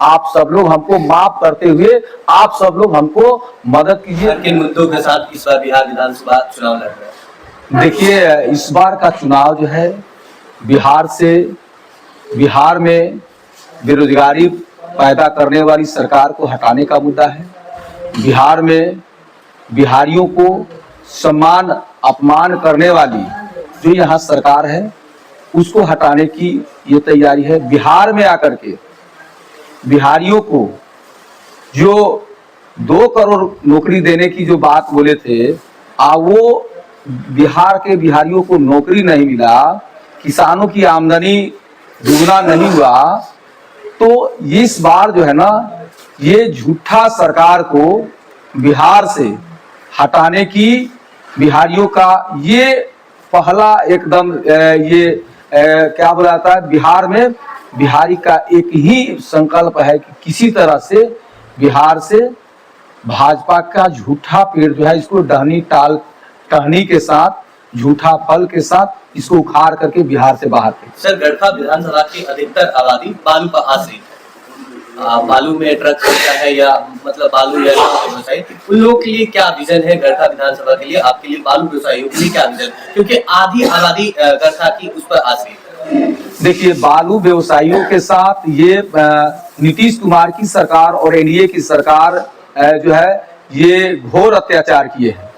आप सब लोग हमको माफ करते हुए आप सब लोग हमको मदद कीजिए। किन मुद्दों के साथ इस बार बिहार विधानसभा चुनाव लड़ रहे हैं? देखिए, इस बार का चुनाव जो है बिहार में बेरोजगारी पैदा करने वाली सरकार को हटाने का मुद्दा है। बिहार में बिहारियों को सम्मान अपमान करने वाली जो यहाँ सरकार है उसको हटाने की ये तैयारी है। बिहार में आकर के बिहारियों को जो 2 करोड़ नौकरी देने की जो बात बोले थे, वो बिहार के बिहारियों को नौकरी नहीं मिला, किसानों की आमदनी दुगना नहीं हुआ, तो इस बार जो है ना ये झूठा सरकार को बिहार से हटाने की बिहारियों का ये पहला एकदम क्या बोला जाता है, बिहार में बिहारी का एक ही संकल्प है कि किसी तरह से बिहार से भाजपा का झूठा पेड़ जो है इसको टहनी के साथ झूठा फल के साथ इसको उखाड़ करके बिहार से बाहर फेंक। सर, गड़खा विधानसभा की अधिकतर आबादी बालू पर आश्रित है। बालू में ट्रक चलता है या मतलब बालू या व्यवसाय, उन लोगों के लिए क्या विजन है गड़खा विधानसभा के लिए? आपके लिए बालू व्यवसायियों के लिए क्या विजन? क्योंकि आधी आबादी गड़खा की उस पर आश्रित है। देखिए, बालू व्यवसायियों के साथ ये नीतीश कुमार की सरकार और एनडीए की सरकार जो है ये घोर अत्याचार किए हैं।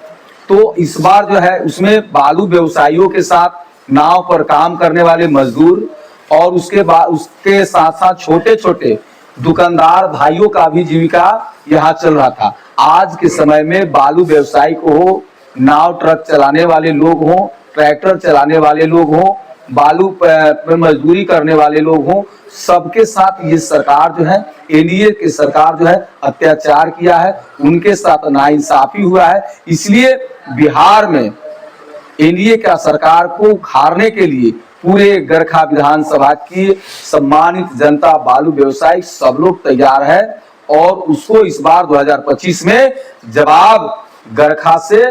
तो इस बार जो है उसमें बालू व्यवसायियों के साथ नाव पर काम करने वाले मजदूर और उसके साथ साथ छोटे छोटे दुकानदार भाइयों का भी जीविका यहाँ चल रहा था। आज के समय में बालू व्यवसायी को हो, नाव ट्रक चलाने वाले लोग हों, ट्रैक्टर चलाने वाले लोग हों, बालू पे मजदूरी करने वाले लोग हों, सबके साथ ये सरकार जो है एनडीए की सरकार जो है अत्याचार किया है, उनके साथ नाइंसाफी हुआ है। इसलिए बिहार में एनडीए का सरकार को उखाड़ने के लिए पूरे गड़खा विधानसभा की सम्मानित जनता, बालू व्यवसायी सब लोग तैयार है और उसको इस बार 2025 में जवाब गड़खा से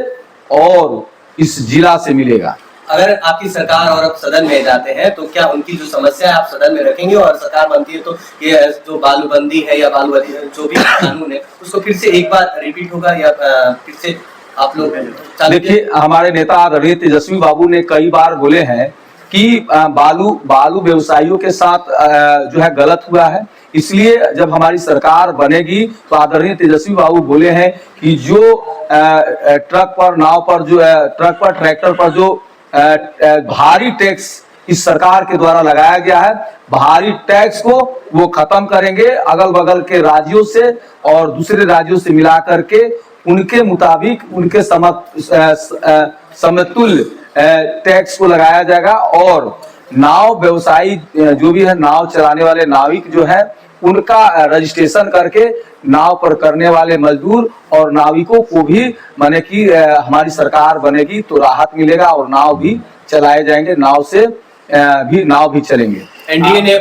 और इस जिला से मिलेगा। अगर आपकी सरकार और आप सदन में जाते हैं तो क्या उनकी जो समस्या है आप सदन में रखेंगे और सरकार बनती है तो ये जो बालूबंदी है या बालू जो भी कानून है उसको फिर से एक बार रिपीट होगा या फिर से आप लोग? देखिए, हमारे नेता आदरणीय तेजस्वी बाबू ने कई बार बोले हैं कि बालू व्यवसायियों के साथ जो है गलत हुआ है, इसलिए जब हमारी सरकार बनेगी तो आदरणीय तेजस्वी बाबू बोले हैं कि जो ट्रक पर, नाव पर, जो ट्रक पर, ट्रैक्टर पर जो भारी टैक्स इस सरकार के द्वारा लगाया गया है, भारी टैक्स को वो खत्म करेंगे। अगल बगल के राज्यों से और दूसरे राज्यों से मिला करके उनके मुताबिक उनके समतुल्य टैक्स को लगाया जाएगा और नाव व्यवसायी जो भी है, नाव चलाने वाले नाविक जो है, उनका रजिस्ट्रेशन करके नाव पर करने वाले मजदूर और नाविकों को भी माने कि हमारी सरकार बनेगी तो राहत मिलेगा और नाव भी चलाए जाएंगे, नाव भी चलेंगे। एनडीए ने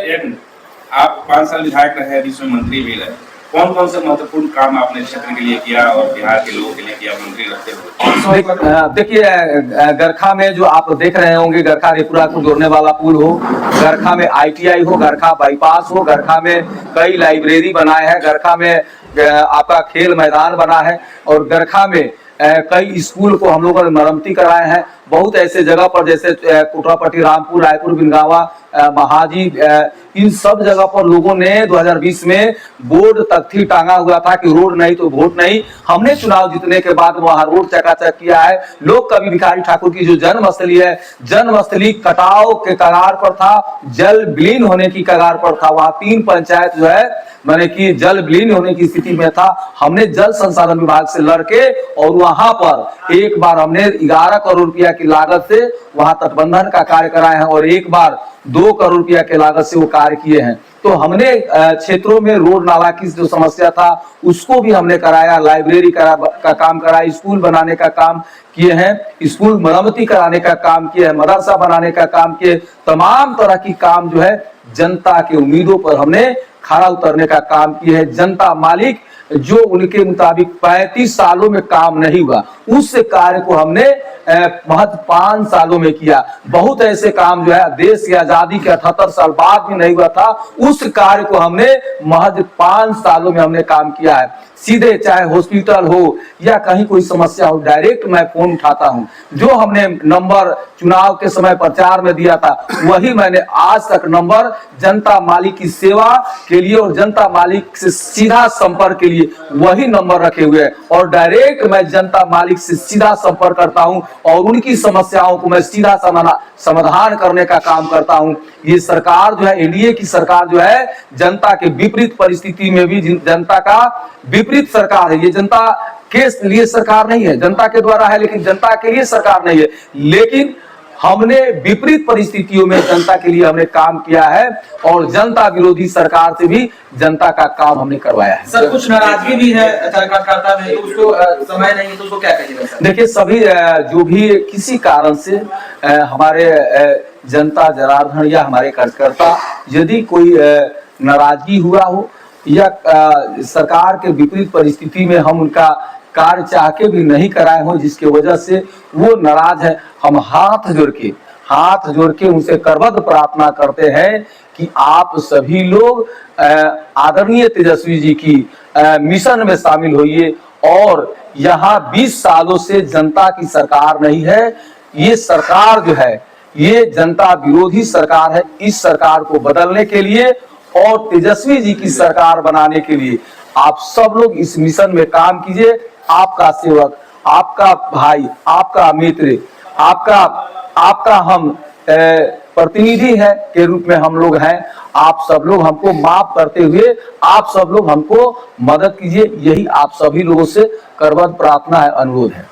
आप 5 साल विधायक रहे, बीच में मंत्री भी रहे, कौन कौन से महत्वपूर्ण काम आपने क्षेत्र के लिए किया और बिहार के लोगों के लिए किया मंत्री रहते हुए? देखिए, गड़खा में जो आप देख रहे होंगे, गड़खा रेपुरा को जोड़ने वाला पुल हो, गड़खा में ITI हो, गड़खा बाईपास हो, गड़खा में कई लाइब्रेरी बनाए हैं, गड़खा में आपका खेल मैदान बना है और गड़खा में कई स्कूल को हम लोगों ने मरम्मती कराए हैं। बहुत ऐसे जगह पर जैसे कोटरापट्टी, रामपुर, रायपुर, बिनगावा, महाजी, इन सब जगह पर लोगों ने 2020 में बोर्ड तख्ती टांगा हुआ था कि रोड नहीं तो वोट नहीं। हमने चुनाव जीतने के बाद वहां रोड चकाचक किया है। लोक कवि भिखारी ठाकुर की जो जन्मस्थली है, जन्मस्थली कटाव के कगार पर था, जल विलीन होने की कगार पर था। वहां 3 पंचायत जो है माने कि जल विलीन होने की स्थिति में था। हमने जल संसाधन विभाग से लड़के और वहां पर एक बार हमने 11 करोड़ रुपया की लागत से वहां तटबंधन का कार्य कराए हैं और एक बार 2 करोड़ रुपया की लागत से वो कार्य किए हैं। तो हमने क्षेत्रों में रोड नाला की जो समस्या था उसको भी हमने कराया, लाइब्रेरी का काम कराया, स्कूल बनाने का काम किए हैं, स्कूल मरम्मती कराने का काम किए हैं, मदरसा बनाने का काम किए। तमाम तरह की काम जो है जनता के उम्मीदों पर हमने खड़ा उतरने का काम किया है। जनता मालिक जो उनके मुताबिक 35 सालों में काम नहीं हुआ, उस कार्य को हमने महज 5 सालों में किया। बहुत ऐसे काम जो है देश की आजादी के 78 साल बाद भी नहीं हुआ था, उस कार्य को हमने महज 5 सालों में हमने काम किया है। सीधे चाहे हॉस्पिटल हो या कहीं कोई समस्या हो, डायरेक्ट मैं फोन उठाता हूं। जो हमने नंबर चुनाव के समय प्रचार में दिया था, वही मैंने आज तक नंबर जनता मालिक की सेवा के लिए और जनता मालिक से सीधा संपर्क के लिए वही नंबर रखे हुए हैं। और डायरेक्ट मैं जनता मालिक से सीधा संपर्क करता हूं और उनकी समस्याओं को मैं सीधा समाधान करने का काम करता हूं। ये सरकार जो है, एनडीए की सरकार जो है, जनता के विपरीत परिस्थिति में भी जनता का विपरीत सरकार है। ये जनता के लिए सरकार नहीं है, जनता के द्वारा है, लेकिन जनता के लिए सरकार नहीं है। लेकिन हमने विपरीत परिस्थितियों में जनता के लिए हमने काम किया है और जनता विरोधी सरकार से भी जनता का काम हमने करवाया है। सर, कुछ नाराजगी भी है कार्यकर्ता में, तो उसको समय नहीं है तो उसको क्या कहिएगा सर? देखिए, सभी जो भी किसी कारण से हमारे जनता जनार्दन या हमारे कार्यकर्ता यदि कोई नाराजगी हुआ हो या सरकार के विपरीत परिस्थिति में हम उनका कार्य चाह के भी नहीं कराए हो, जिसके वजह से वो नाराज है, हम हाथ जोड़ के उनसे करबद्ध प्रार्थना करते हैं कि आप सभी लोग आदरणीय तेजस्वी जी की मिशन में शामिल होइए। और यहाँ 20 सालों से जनता की सरकार नहीं है, ये सरकार जो है ये जनता विरोधी सरकार है। इस सरकार को बदलने के लिए और तेजस्वी जी की सरकार बनाने के लिए आप सब लोग इस मिशन में काम कीजिए। आपका सेवक, आपका भाई, आपका मित्र, आपका हम प्रतिनिधि है के रूप में हम लोग हैं। आप सब लोग हमको माफ करते हुए आप सब लोग हमको मदद कीजिए, यही आप सभी लोगों से करबद्ध प्रार्थना है, अनुरोध है।